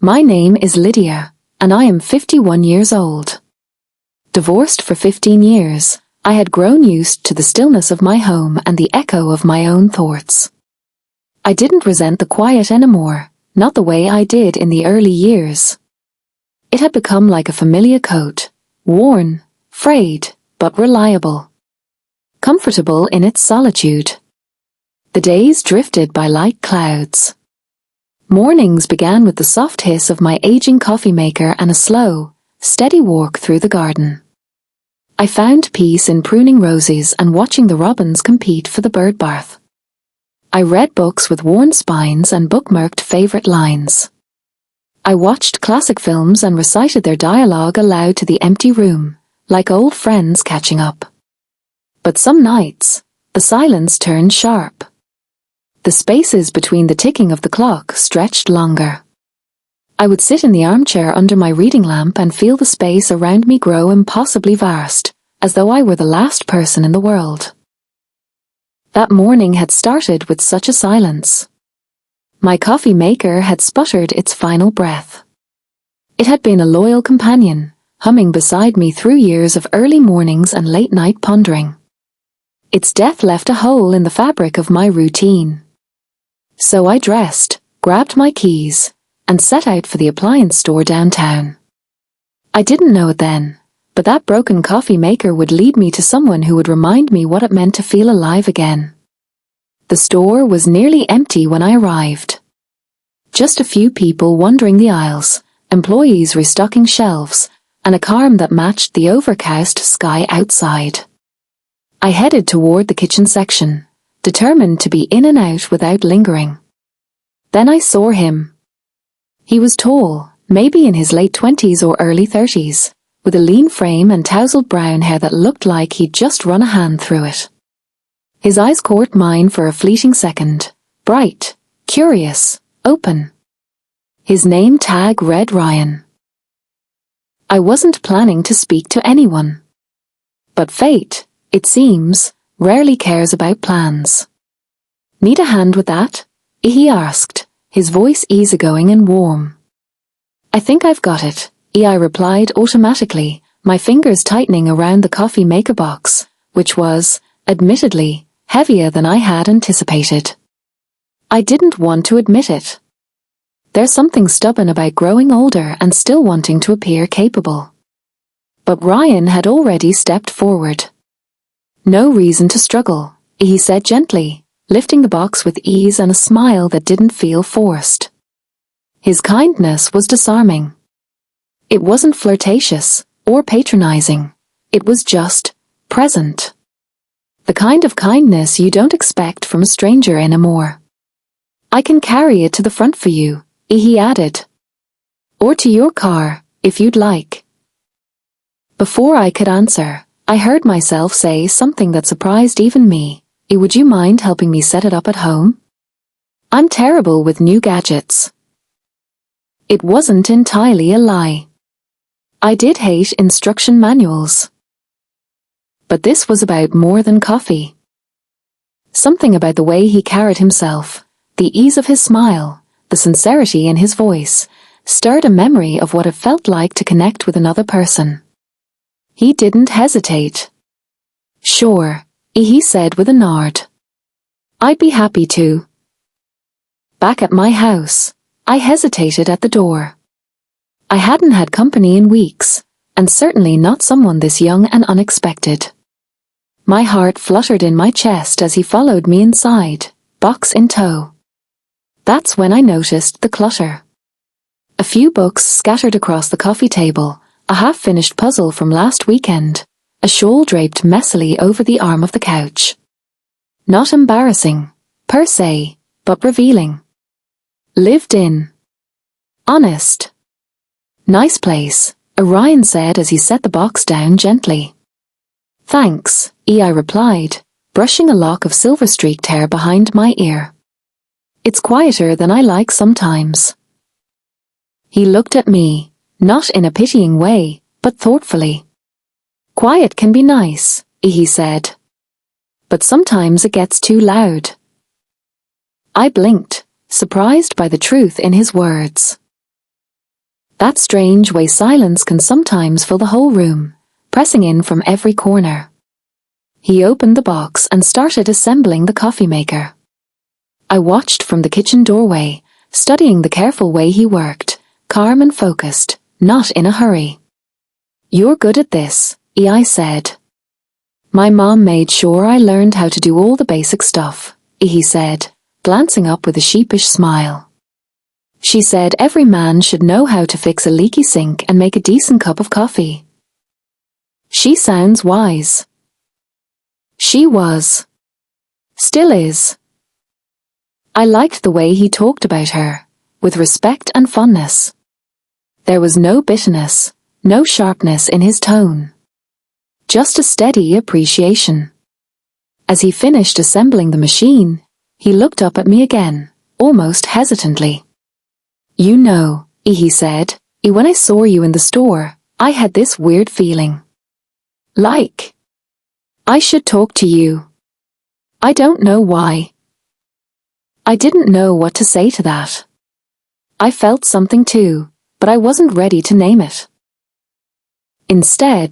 My name is Lydia, and I am 51 years old. Divorced for 15 years, I had grown used to the stillness of my home and the echo of my own thoughts. I didn't resent the quiet anymore, not the way I did in the early years. It had become like a familiar coat, worn, frayed, but reliable. Comfortable in its solitude. The days drifted by like clouds. Mornings began with the soft hiss of my aging coffee maker and a slow, steady walk through the garden. I found peace in pruning roses and watching the robins compete for the bird bath. I read books with worn spines and bookmarked favorite lines. I watched classic films and recited their dialogue aloud to the empty room, like old friends catching up. But some nights, the silence turned sharp. The spaces between the ticking of the clock stretched longer. I would sit in the armchair under my reading lamp and feel the space around me grow impossibly vast, as though I were the last person in the world. That morning had started with such a silence. My coffee maker had sputtered its final breath. It had been a loyal companion, humming beside me through years of early mornings and late-night pondering. Its death left a hole in the fabric of my routine. So I dressed, grabbed my keys, and set out for the appliance store downtown. I didn't know it then, but that broken coffee maker would lead me to someone who would remind me what it meant to feel alive again. The store was nearly empty when I arrived. Just a few people wandering the aisles, employees restocking shelves, and a calm that matched the overcast sky outside. I headed toward the kitchen section, determined to be in and out without lingering. Then I saw him. He was tall, maybe in his late 20s or early 30s, with a lean frame and tousled brown hair that looked like he'd just run a hand through it. His eyes caught mine for a fleeting second, bright, curious, open. His name tag read Ryan. I wasn't planning to speak to anyone. But fate, it seems, rarely cares about plans. Need a hand with that? He asked, his voice easygoing and warm. I think I've got it, I replied automatically, my fingers tightening around the coffee maker box, which was, admittedly, heavier than I had anticipated. I didn't want to admit it. There's something stubborn about growing older and still wanting to appear capable. But Ryan had already stepped forward. No reason to struggle, he said gently, lifting the box with ease and a smile that didn't feel forced. His kindness was disarming. It wasn't flirtatious or patronizing. It was just present. The kind of kindness you don't expect from a stranger anymore. I can carry it to the front for you, he added. Or to your car, if you'd like. Before I could answer, I heard myself say something that surprised even me. Would you mind helping me set it up at home? I'm terrible with new gadgets. It wasn't entirely a lie. I did hate instruction manuals. But this was about more than coffee. Something about the way he carried himself, the ease of his smile, the sincerity in his voice, stirred a memory of what it felt like to connect with another person. He didn't hesitate. Sure, he said with a nod. I'd be happy to. Back at my house, I hesitated at the door. I hadn't had company in weeks, and certainly not someone this young and unexpected. My heart fluttered in my chest as he followed me inside, box in tow. That's when I noticed the clutter. A few books scattered across the coffee table, a half-finished puzzle from last weekend, a shawl draped messily over the arm of the couch. Not embarrassing, per se, but revealing. Lived in. Honest. Nice place, Ryan said as he set the box down gently. Thanks, I replied, brushing a lock of silver-streaked hair behind my ear. It's quieter than I like sometimes. He looked at me, not in a pitying way, but thoughtfully. Quiet can be nice, he said. But sometimes it gets too loud. I blinked, surprised by the truth in his words. That strange way silence can sometimes fill the whole room, pressing in from every corner. He opened the box and started assembling the coffee maker. I watched from the kitchen doorway, studying the careful way he worked, calm and focused, not in a hurry. "You're good at this," I said. "My mom made sure I learned how to do all the basic stuff," he said, glancing up with a sheepish smile. "She said every man should know how to fix a leaky sink and make a decent cup of coffee." She sounds wise. She was. Still is. I liked the way he talked about her, with respect and fondness. There was no bitterness, no sharpness in his tone. Just a steady appreciation. As he finished assembling the machine, he looked up at me again, almost hesitantly. "You know," he said, "when I saw you in the store, I had this weird feeling. Like I should talk to you. I don't know why." I didn't know what to say to that. I felt something too, but I wasn't ready to name it. Instead,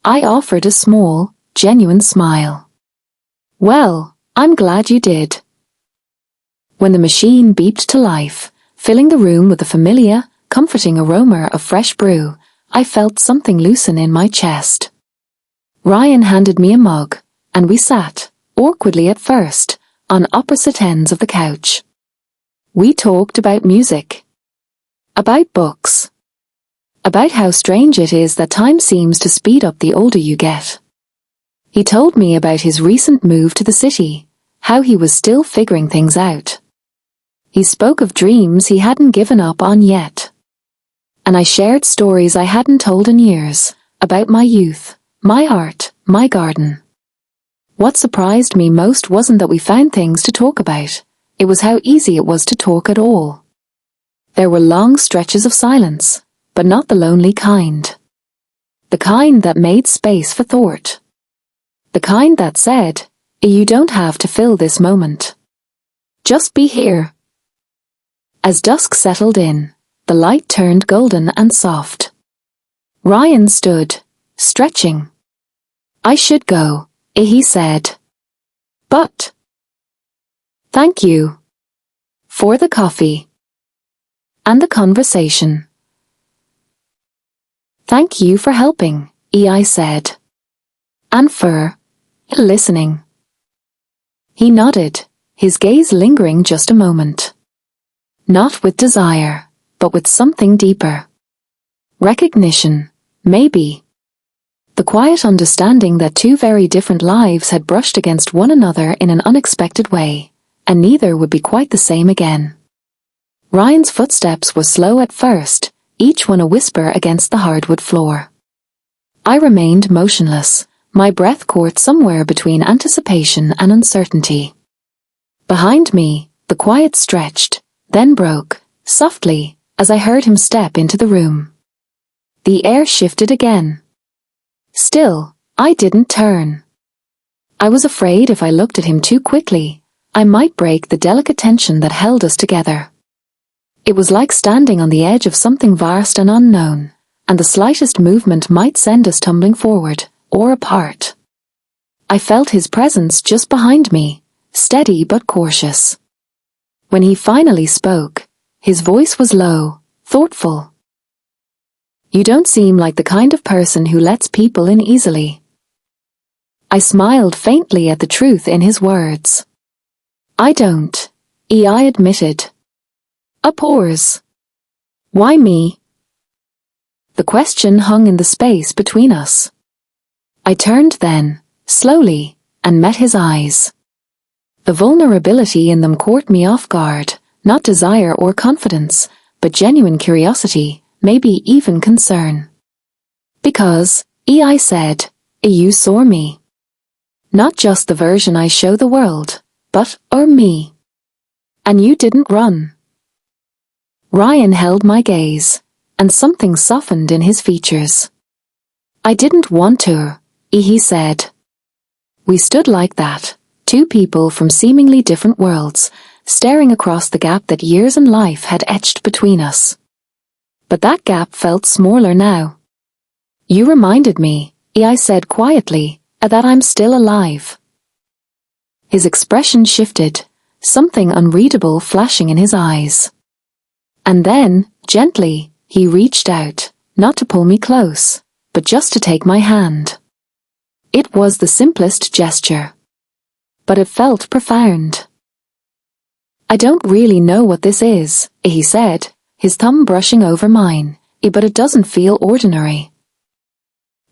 I offered a small, genuine smile. "Well, I'm glad you did." When the machine beeped to life, filling the room with the familiar, comforting aroma of fresh brew, I felt something loosen in my chest. Ryan handed me a mug, and we sat, awkwardly at first, on opposite ends of the couch. We talked about music, about books, about how strange it is that time seems to speed up the older you get. He told me about his recent move to the city, how he was still figuring things out. He spoke of dreams he hadn't given up on yet. And I shared stories I hadn't told in years, about my youth, my art, my garden. What surprised me most wasn't that we found things to talk about, it was how easy it was to talk at all. There were long stretches of silence, but not the lonely kind. The kind that made space for thought. The kind that said, "You don't have to fill this moment. Just be here." As dusk settled in, the light turned golden and soft. Ryan stood, stretching. "I should go," he said. "But thank you for the coffee and the conversation. Thank you for helping," I said. "And for listening." He nodded, his gaze lingering just a moment. Not with desire, but with something deeper. Recognition, maybe. The quiet understanding that two very different lives had brushed against one another in an unexpected way, and neither would be quite the same again. Ryan's footsteps were slow at first, each one a whisper against the hardwood floor. I remained motionless, my breath caught somewhere between anticipation and uncertainty. Behind me, the quiet stretched, then broke, softly, as I heard him step into the room. The air shifted again. Still, I didn't turn. I was afraid if I looked at him too quickly, I might break the delicate tension that held us together. It was like standing on the edge of something vast and unknown, and the slightest movement might send us tumbling forward, or apart. I felt his presence just behind me, steady but cautious. When he finally spoke, his voice was low, thoughtful. "You don't seem like the kind of person who lets people in easily." I smiled faintly at the truth in his words. "I don't," I admitted. A pause. "Why me?" The question hung in the space between us. I turned then, slowly, and met his eyes. The vulnerability in them caught me off guard, not desire or confidence, but genuine curiosity, maybe even concern. "Because," I said, "you saw me. Not just the version I show the world, but me. And you didn't run." Ryan held my gaze, and something softened in his features. "I didn't want to," he said. We stood like that, two people from seemingly different worlds, staring across the gap that years and life had etched between us. but that gap felt smaller now. You reminded me, I said quietly, that I'm still alive. His expression shifted, something unreadable flashing in his eyes. And then, gently, he reached out, not to pull me close, but just to take my hand. It was the simplest gesture, but it felt profound. I don't really know what this is, he said, his thumb brushing over mine, but it doesn't feel ordinary.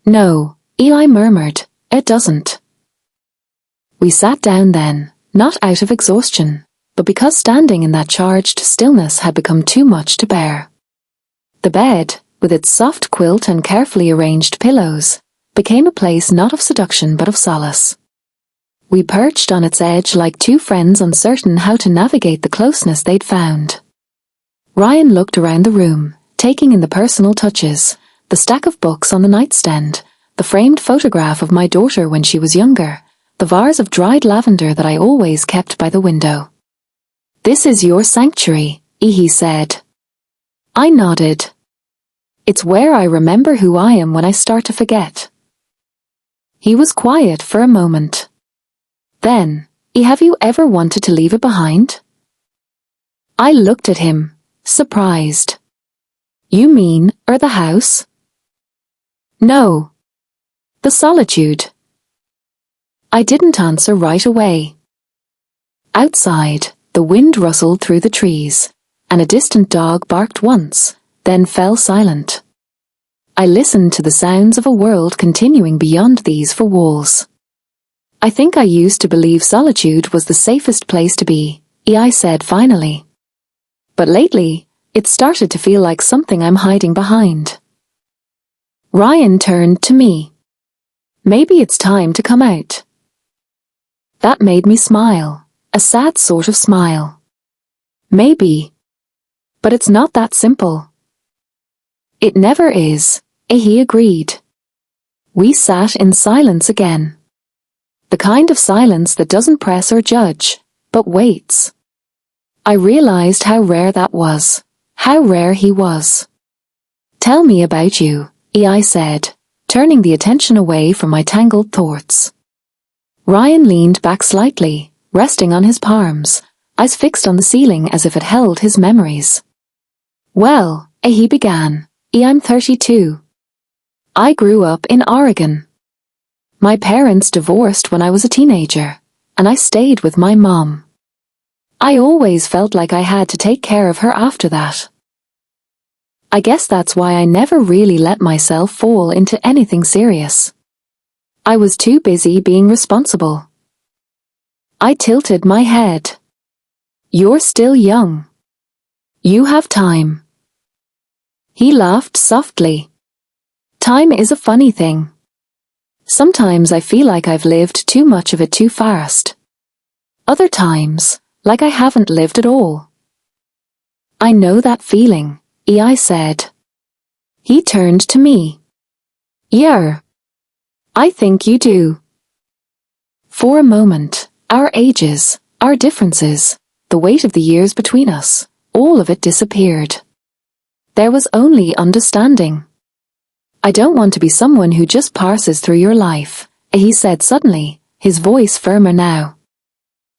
No, I murmured, it doesn't. We sat down then, not out of exhaustion, but because standing in that charged stillness had become too much to bear. The bed, with its soft quilt and carefully arranged pillows, became a place not of seduction but of solace. We perched on its edge like two friends uncertain how to navigate the closeness they'd found. Ryan looked around the room, taking in the personal touches, the stack of books on the nightstand, the framed photograph of my daughter when she was younger, the vase of dried lavender that I always kept by the window. "This is your sanctuary," he said. I nodded. "It's where I remember who I am when I start to forget." He was quiet for a moment. Then, "Have you ever wanted to leave it behind?" I looked at him, surprised. "You mean, the house?" "No. The solitude." I didn't answer right away. Outside, the wind rustled through the trees, and a distant dog barked once, then fell silent. I listened to the sounds of a world continuing beyond these four walls. "I think I used to believe solitude was the safest place to be," I said finally. "But lately, it started to feel like something I'm hiding behind." Ryan turned to me. "Maybe it's time to come out." That made me smile, a sad sort of smile. Maybe. But it's not that simple. It never is, he agreed. We sat in silence again. The kind of silence that doesn't press or judge, but waits. I realized how rare that was, how rare he was. "Tell me about you," I said, turning the attention away from my tangled thoughts. Ryan leaned back slightly, resting on his palms, eyes fixed on the ceiling as if it held his memories. "Well," he began, "I'm 32. I grew up in Oregon. My parents divorced when I was a teenager, and I stayed with my mom. I always felt like I had to take care of her after that. I guess that's why I never really let myself fall into anything serious. I was too busy being responsible." I tilted my head. "You're still young. You have time." He laughed softly. "Time is a funny thing. Sometimes I feel like I've lived too much of it too fast. Other times, like I haven't lived at all." "I know that feeling," I said. He turned to me. "Yeah. I think you do." For a moment, our ages, our differences, the weight of the years between us, all of it disappeared. There was only understanding. "I don't want to be someone who just passes through your life," he said suddenly, his voice firmer now.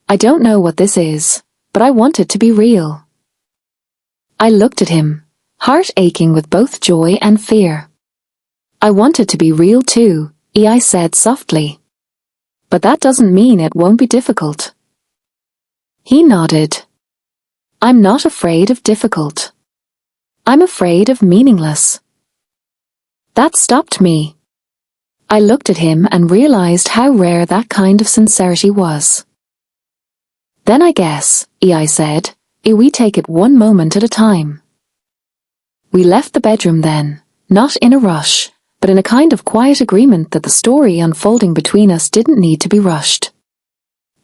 "I don't know what this is, but I want it to be real." I looked at him, heart aching with both joy and fear. "I want it to be real too," I said softly. "But that doesn't mean it won't be difficult." He nodded. "I'm not afraid of difficult. I'm afraid of meaningless." That stopped me. I looked at him and realized how rare that kind of sincerity was. "Then I guess," I said, "we take it one moment at a time." We left the bedroom then, not in a rush, but in a kind of quiet agreement that the story unfolding between us didn't need to be rushed.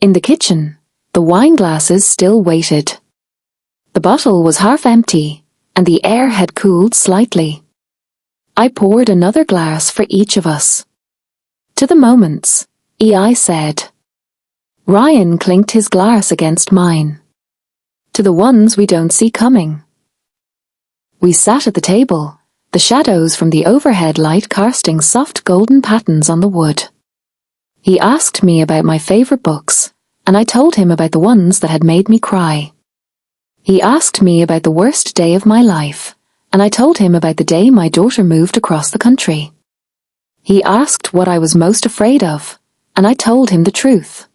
In the kitchen, the wine glasses still waited. The bottle was half empty, and the air had cooled slightly. I poured another glass for each of us. "To the moments," I said. Ryan clinked his glass against mine. "To the ones we don't see coming." We sat at the table, the shadows from the overhead light casting soft golden patterns on the wood. He asked me about my favorite books, and I told him about the ones that had made me cry. He asked me about the worst day of my life, and I told him about the day my daughter moved across the country. He asked what I was most afraid of, and I told him the truth.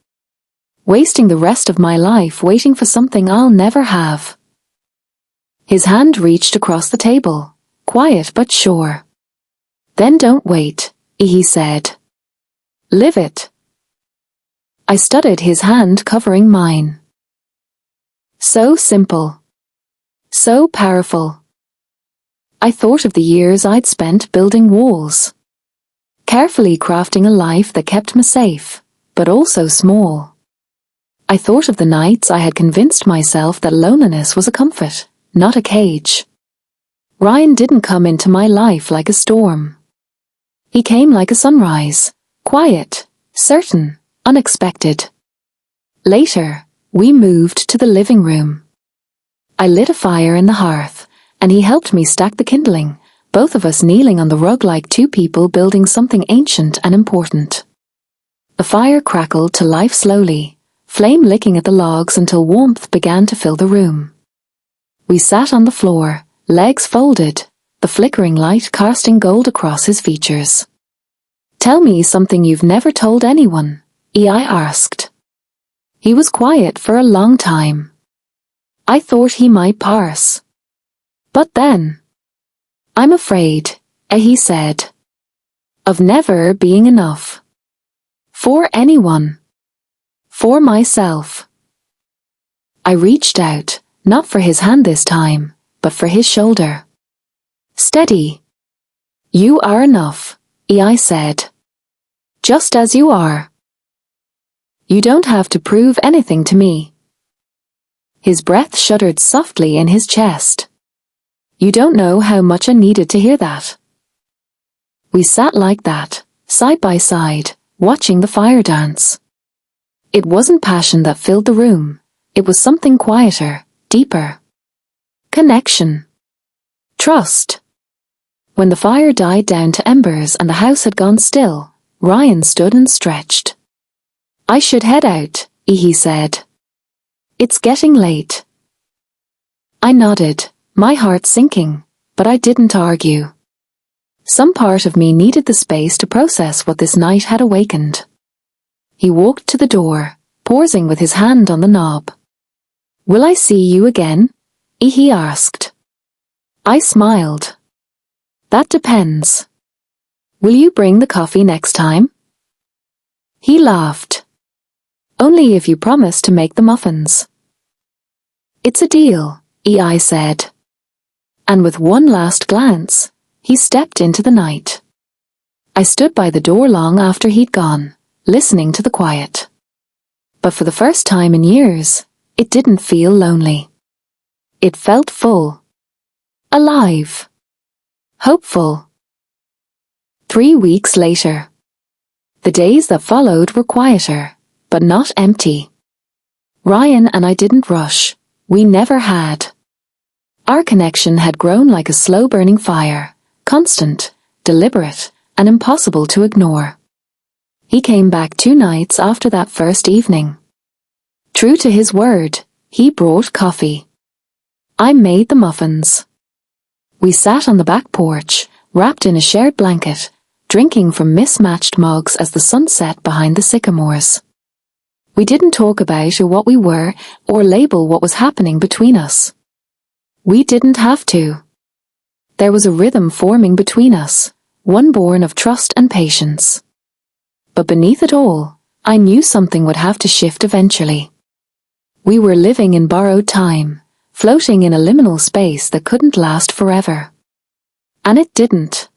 Wasting the rest of my life waiting for something I'll never have. His hand reached across the table, quiet but sure. Then don't wait, he said. Live it. I studied his hand covering mine. So simple. So powerful. I thought of the years I'd spent building walls. Carefully crafting a life that kept me safe, but also small. I thought of the nights I had convinced myself that loneliness was a comfort, not a cage. Ryan didn't come into my life like a storm. He came like a sunrise, quiet, certain, unexpected. Later, we moved to the living room. I lit a fire in the hearth, and he helped me stack the kindling, both of us kneeling on the rug like two people building something ancient and important. The fire crackled to life slowly, flame licking at the logs until warmth began to fill the room. We sat on the floor, legs folded, the flickering light casting gold across his features. Tell me something you've never told anyone, I asked. He was quiet for a long time. I thought he might parse. But then, I'm afraid, he said, of never being enough. For anyone. For myself. I reached out, not for his hand this time, but for his shoulder. Steady. You are enough, I said. Just as you are. You don't have to prove anything to me. His breath shuddered softly in his chest. You don't know how much I needed to hear that. We sat like that, side by side, watching the fire dance. It wasn't passion that filled the room, it was something quieter, deeper. Connection. Trust. When the fire died down to embers and the house had gone still, Ryan stood and stretched. I should head out, he said. It's getting late. I nodded, my heart sinking, but I didn't argue. Some part of me needed the space to process what this night had awakened. He walked to the door, pausing with his hand on the knob. Will I see you again? He asked. I smiled. That depends. Will you bring the coffee next time? He laughed. Only if you promise to make the muffins. It's a deal, I said. And with one last glance, he stepped into the night. I stood by the door long after he'd gone, listening to the quiet. But for the first time in years, it didn't feel lonely. It felt full. Alive. Hopeful. 3 weeks later. The days that followed were quieter, but not empty. Ryan and I didn't rush. We never had. Our connection had grown like a slow-burning fire, constant, deliberate, and impossible to ignore. He came back 2 nights after that first evening. True to his word, he brought coffee. I made the muffins. We sat on the back porch, wrapped in a shared blanket, drinking from mismatched mugs as the sun set behind the sycamores. We didn't talk about or what we were, or label what was happening between us. We didn't have to. There was a rhythm forming between us, one born of trust and patience. But beneath it all, I knew something would have to shift eventually. We were living in borrowed time, floating in a liminal space that couldn't last forever. And it didn't.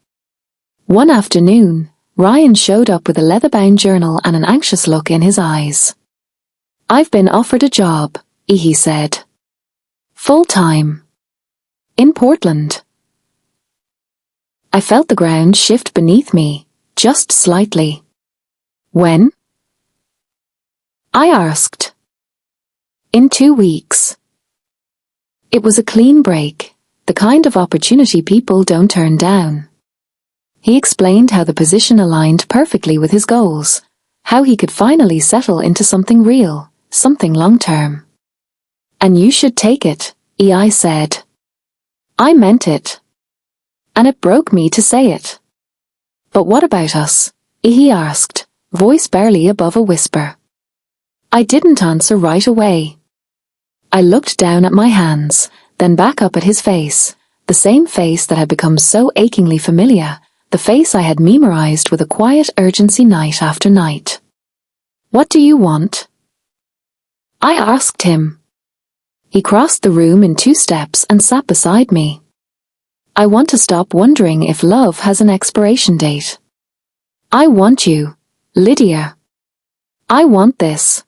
One afternoon, Ryan showed up with a leather-bound journal and an anxious look in his eyes. I've been offered a job, he said. Full-time. In Portland. I felt the ground shift beneath me, just slightly. When? I asked. In 2 weeks. It was a clean break, The kind of opportunity people don't turn down. He explained how the position aligned perfectly with his goals, how he could finally settle into something real, something long-term. And you should take it, I said. I meant it. And it broke me to say it. But what about us? He asked, voice barely above a whisper. I didn't answer right away. I looked down at my hands, then back up at his face, the same face that had become so achingly familiar, the face I had memorized with a quiet urgency night after night. What do you want? I asked him. He crossed the room in 2 steps and sat beside me. I want to stop wondering if love has an expiration date. I want you, Lydia. I want this.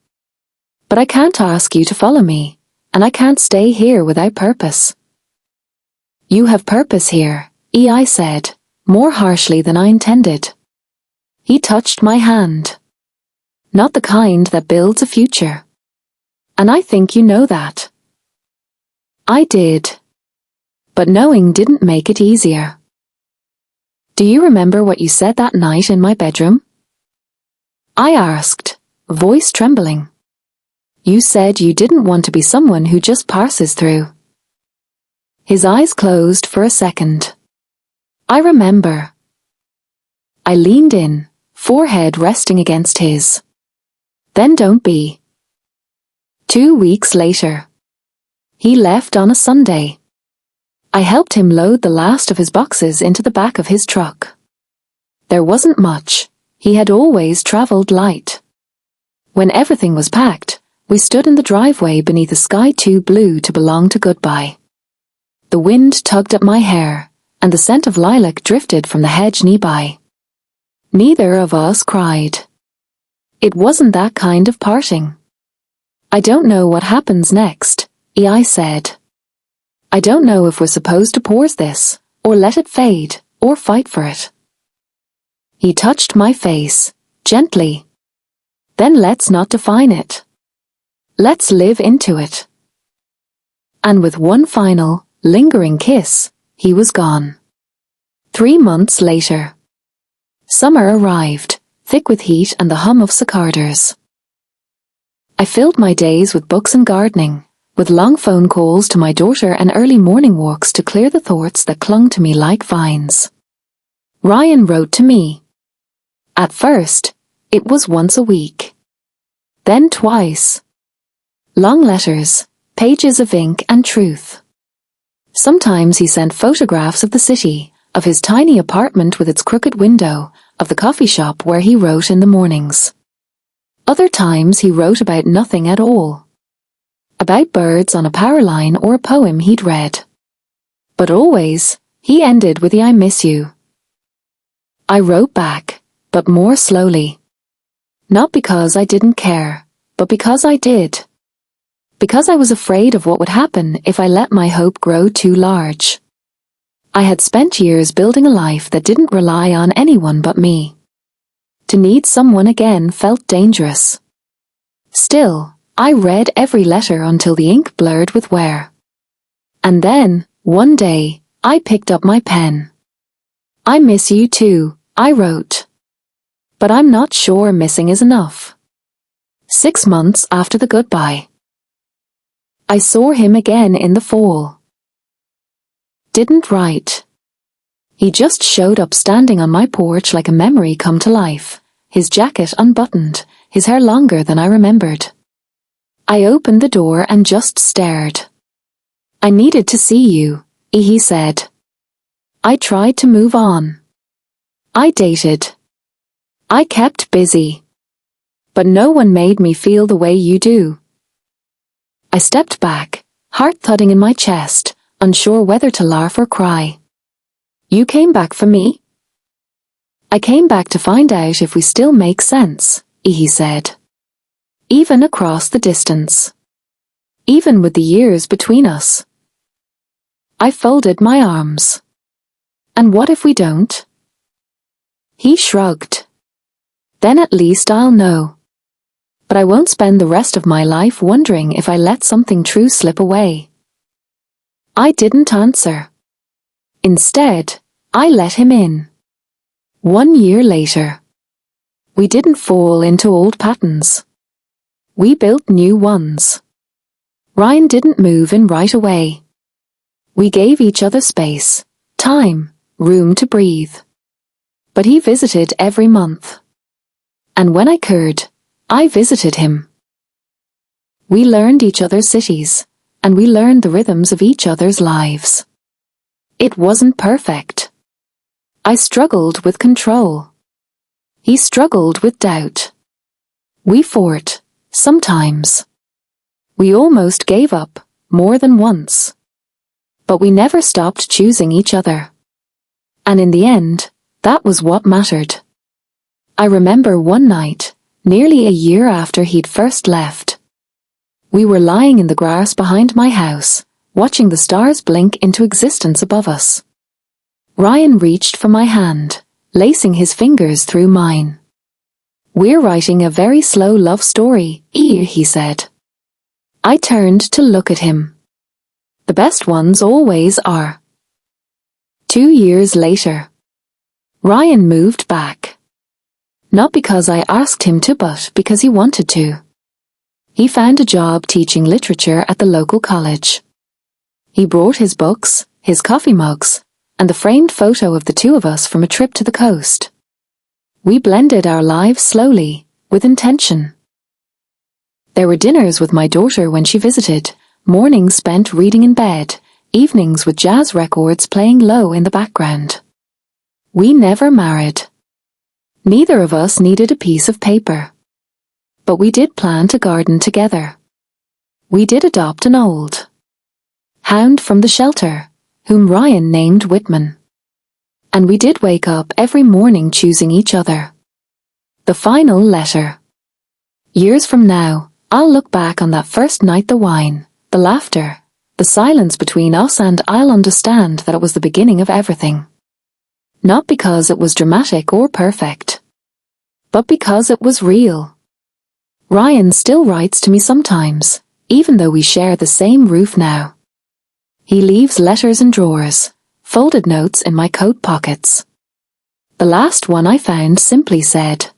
But I can't ask you to follow me, and I can't stay here without purpose. You have purpose here, I said, more harshly than I intended. He touched my hand. Not the kind that builds a future. And I think you know that. I did. But knowing didn't make it easier. Do you remember what you said that night in my bedroom? I asked, voice trembling. You said you didn't want to be someone who just passes through. His eyes closed for a second. I remember. I leaned in, forehead resting against his. Then don't be. 2 weeks later. He left on a Sunday. I helped him load the last of his boxes into the back of his truck. There wasn't much. He had always traveled light. When everything was packed, we stood in the driveway beneath a sky too blue to belong to goodbye. The wind tugged at my hair, and the scent of lilac drifted from the hedge nearby. Neither of us cried. It wasn't that kind of parting. I don't know what happens next, I said. I don't know if we're supposed to pause this, or let it fade, or fight for it. He touched my face, gently. Then let's not define it. Let's live into it. And with one final, lingering kiss, he was gone. 3 months later. Summer arrived, thick with heat and the hum of cicadas. I filled my days with books and gardening, with long phone calls to my daughter and early morning walks to clear the thoughts that clung to me like vines. Ryan wrote to me. At first, it was once a week. Then twice. Long letters, pages of ink and truth. Sometimes he sent photographs of the city, of his tiny apartment with its crooked window, of the coffee shop where he wrote in the mornings. Other times he wrote about nothing at all. About birds on a power line or a poem he'd read. But always, he ended with the I miss you. I wrote back, but more slowly. Not because I didn't care, but because I did. Because I was afraid of what would happen if I let my hope grow too large. I had spent years building a life that didn't rely on anyone but me. To need someone again felt dangerous. Still, I read every letter until the ink blurred with wear. And then, one day, I picked up my pen. I miss you too, I wrote. But I'm not sure missing is enough. 6 months after the goodbye. I saw him again in the fall. Didn't write. He just showed up standing on my porch like a memory come to life, his jacket unbuttoned, his hair longer than I remembered. I opened the door and just stared. I needed to see you, he said. I tried to move on. I dated. I kept busy. But no one made me feel the way you do. I stepped back, heart thudding in my chest, unsure whether to laugh or cry. You came back for me? I came back to find out if we still make sense, he said. Even across the distance. Even with the years between us. I folded my arms. And what if we don't? He shrugged. Then at least I'll know. But I won't spend the rest of my life wondering if I let something true slip away. I didn't answer. Instead, I let him in. 1 year later. We didn't fall into old patterns. We built new ones. Ryan didn't move in right away. We gave each other space, time, room to breathe. But he visited every month. And when I could, I visited him. We learned each other's cities, and we learned the rhythms of each other's lives. It wasn't perfect. I struggled with control. He struggled with doubt. We fought, sometimes. We almost gave up, more than once. But we never stopped choosing each other. And in the end, that was what mattered. I remember one night, nearly a year after he'd first left. We were lying in the grass behind my house, watching the stars blink into existence above us. Ryan reached for my hand, lacing his fingers through mine. "We're writing a very slow love story," he said. I turned to look at him. The best ones always are. 2 years later. Ryan moved back. Not because I asked him to, but because he wanted to. He found a job teaching literature at the local college. He brought his books, his coffee mugs, and the framed photo of the two of us from a trip to the coast. We blended our lives slowly, with intention. There were dinners with my daughter when she visited, mornings spent reading in bed, evenings with jazz records playing low in the background. We never married. Neither of us needed a piece of paper. But we did plant a garden together. We did adopt an old hound from the shelter, whom Ryan named Whitman. And we did wake up every morning choosing each other. The final letter. Years from now, I'll look back on that first night, the wine, the laughter, the silence between us, and I'll understand that it was the beginning of everything. Not because it was dramatic or perfect, but because it was real. Ryan still writes to me sometimes, even though we share the same roof now. He leaves letters in drawers, folded notes in my coat pockets. The last one I found simply said,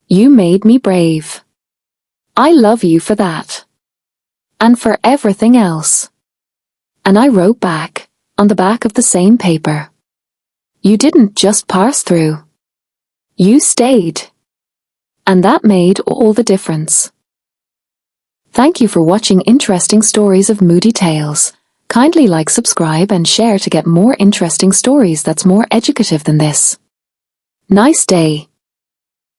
"You made me brave. I love you for that. And for everything else." And I wrote back, on the back of the same paper, "You didn't just pass through. You stayed." And that made all the difference. Thank you for watching interesting stories of Moody Tales. Kindly like, subscribe, and share to get more interesting stories that's more educative than this. Nice day.